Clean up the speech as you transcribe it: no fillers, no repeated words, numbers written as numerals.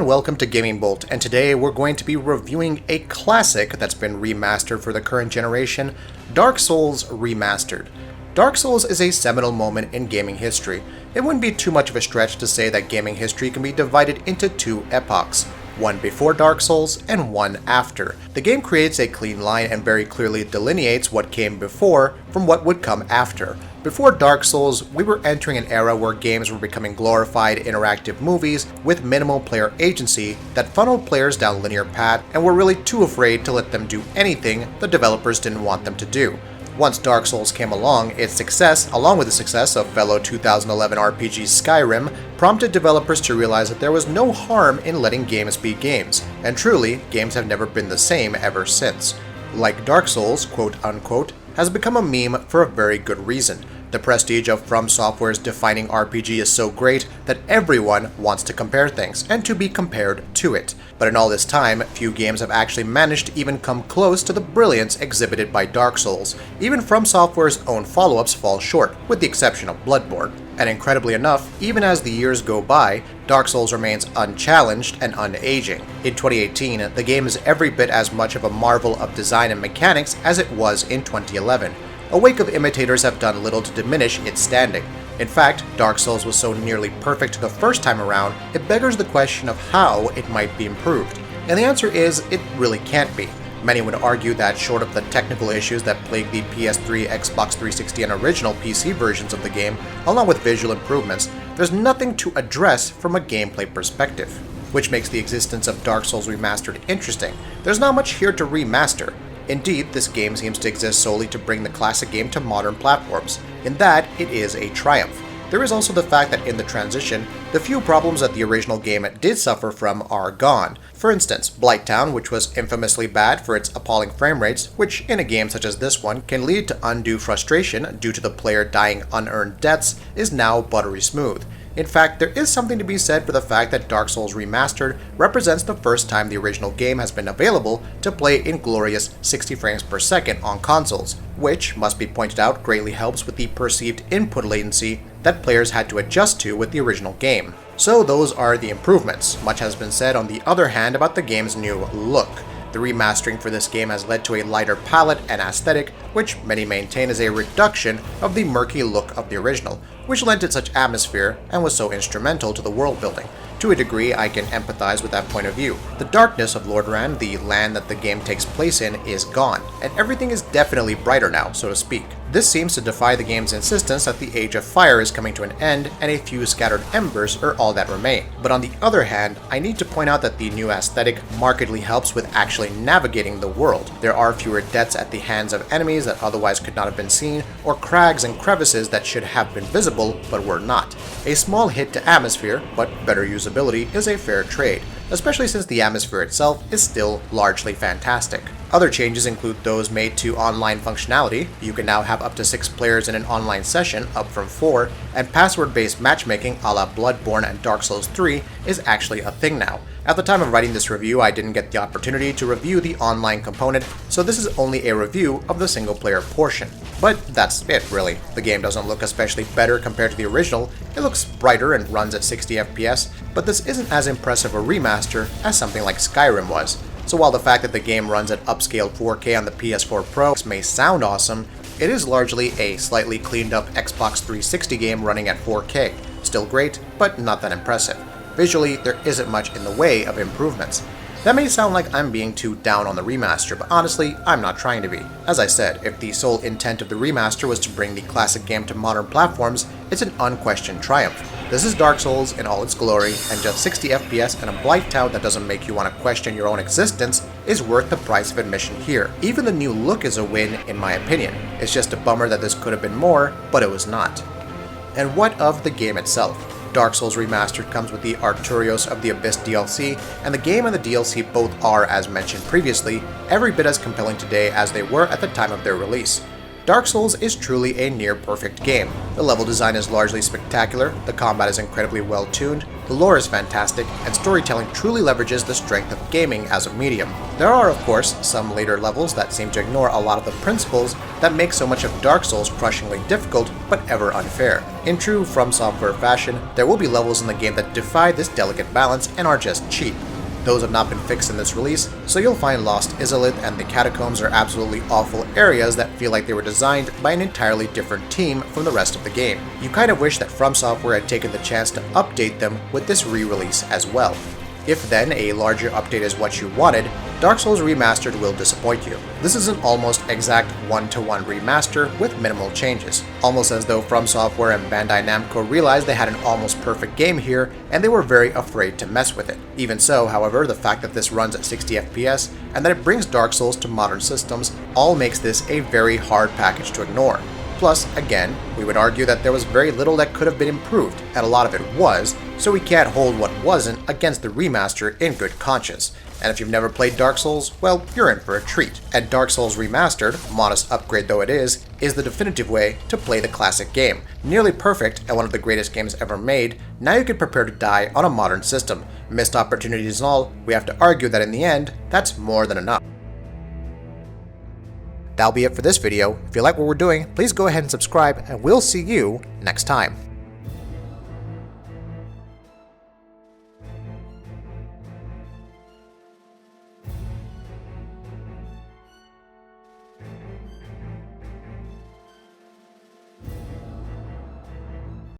and welcome to GamingBolt, and today we're going to be reviewing a classic that's been remastered for the current generation, Dark Souls Remastered. Dark Souls is a seminal moment in gaming history. It wouldn't be too much of a stretch to say that gaming history can be divided into two epochs, one before Dark Souls and one after. The game creates a clean line and very clearly delineates what came before from what would come after. Before Dark Souls, we were entering an era where games were becoming glorified interactive movies with minimal player agency that funneled players down linear paths and were really too afraid to let them do anything the developers didn't want them to do. Once Dark Souls came along, its success, along with the success of fellow 2011 RPG Skyrim, prompted developers to realize that there was no harm in letting games be games, and truly, games have never been the same ever since. Like Dark Souls, quote unquote, has become a meme for a very good reason. The prestige of From Software's defining RPG is so great that everyone wants to compare things, and to be compared to it. But in all this time, few games have actually managed to even come close to the brilliance exhibited by Dark Souls. Even From Software's own follow-ups fall short, with the exception of Bloodborne. And incredibly enough, even as the years go by, Dark Souls remains unchallenged and unaging. In 2018, the game is every bit as much of a marvel of design and mechanics as it was in 2011. A wake of imitators have done little to diminish its standing. In fact, Dark Souls was so nearly perfect the first time around, it beggars the question of how it might be improved. And the answer is, it really can't be. Many would argue that short of the technical issues that plague the PS3, Xbox 360, and original PC versions of the game, along with visual improvements, there's nothing to address from a gameplay perspective. Which makes the existence of Dark Souls Remastered interesting. There's not much here to remaster. Indeed, this game seems to exist solely to bring the classic game to modern platforms. In that, it is a triumph. There is also the fact that in the transition, the few problems that the original game did suffer from are gone. For instance, Blighttown, which was infamously bad for its appalling frame rates, which in a game such as this one can lead to undue frustration due to the player dying unearned deaths, is now buttery smooth. In fact, there is something to be said for the fact that Dark Souls Remastered represents the first time the original game has been available to play in glorious 60 frames per second on consoles, which, must be pointed out, greatly helps with the perceived input latency that players had to adjust to with the original game. So those are the improvements. Much has been said on the other hand about the game's new look. The remastering for this game has led to a lighter palette and aesthetic, which many maintain is a reduction of the murky look of the original, which lent it such atmosphere and was so instrumental to the world building. To a degree, I can empathize with that point of view. The darkness of Lordran, the land that the game takes place in, is gone, and everything is definitely brighter now, so to speak. This seems to defy the game's insistence that the Age of Fire is coming to an end and a few scattered embers are all that remain. But on the other hand, I need to point out that the new aesthetic markedly helps with actually navigating the world. There are fewer deaths at the hands of enemies that otherwise could not have been seen, or crags and crevices that should have been visible but were not. A small hit to atmosphere, but better usability, is a fair trade, especially since the atmosphere itself is still largely fantastic. Other changes include those made to online functionality. You can now have up to 6 players in an online session, up from 4, and password-based matchmaking a la Bloodborne and Dark Souls 3 is actually a thing now. At the time of writing this review, I didn't get the opportunity to review the online component, so this is only a review of the single-player portion. But that's it, really. The game doesn't look especially better compared to the original. It looks brighter and runs at 60 FPS, but this isn't as impressive a remaster as something like Skyrim was. So while the fact that the game runs at upscale 4K on the PS4 Pro may sound awesome, it is largely a slightly cleaned up Xbox 360 game running at 4K. Still great, but not that impressive. Visually, there isn't much in the way of improvements. That may sound like I'm being too down on the remaster, but honestly, I'm not trying to be. As I said, if the sole intent of the remaster was to bring the classic game to modern platforms, it's an unquestioned triumph. This is Dark Souls in all its glory, and just 60 FPS and a Blighttown that doesn't make you want to question your own existence is worth the price of admission here. Even the new look is a win, in my opinion. It's just a bummer that this could have been more, but it was not. And what of the game itself? Dark Souls Remastered comes with the Arturios of the Abyss DLC, and the game and the DLC both are, as mentioned previously, every bit as compelling today as they were at the time of their release. Dark Souls is truly a near-perfect game. The level design is largely spectacular, the combat is incredibly well-tuned, the lore is fantastic, and storytelling truly leverages the strength of gaming as a medium. There are, of course, some later levels that seem to ignore a lot of the principles that makes so much of Dark Souls crushingly difficult but ever unfair. In true From Software fashion, there will be levels in the game that defy this delicate balance and are just cheap. Those have not been fixed in this release, so you'll find Lost Izalith and the Catacombs are absolutely awful areas that feel like they were designed by an entirely different team from the rest of the game. You kind of wish that From Software had taken the chance to update them with this re-release as well. If then a larger update is what you wanted, Dark Souls Remastered will disappoint you. This is an almost exact one-to-one remaster with minimal changes, almost as though From Software and Bandai Namco realized they had an almost perfect game here and they were very afraid to mess with it. Even so, however, the fact that this runs at 60 FPS and that it brings Dark Souls to modern systems all makes this a very hard package to ignore. Plus, again, we would argue that there was very little that could have been improved, and a lot of it was, so we can't hold what wasn't against the remaster in good conscience. And if you've never played Dark Souls, well, you're in for a treat. And Dark Souls Remastered, modest upgrade though it is the definitive way to play the classic game. Nearly perfect and one of the greatest games ever made, now you can prepare to die on a modern system. Missed opportunities and all, we have to argue that in the end, that's more than enough. That'll be it for this video. If you like what we're doing, please go ahead and subscribe, and we'll see you next time.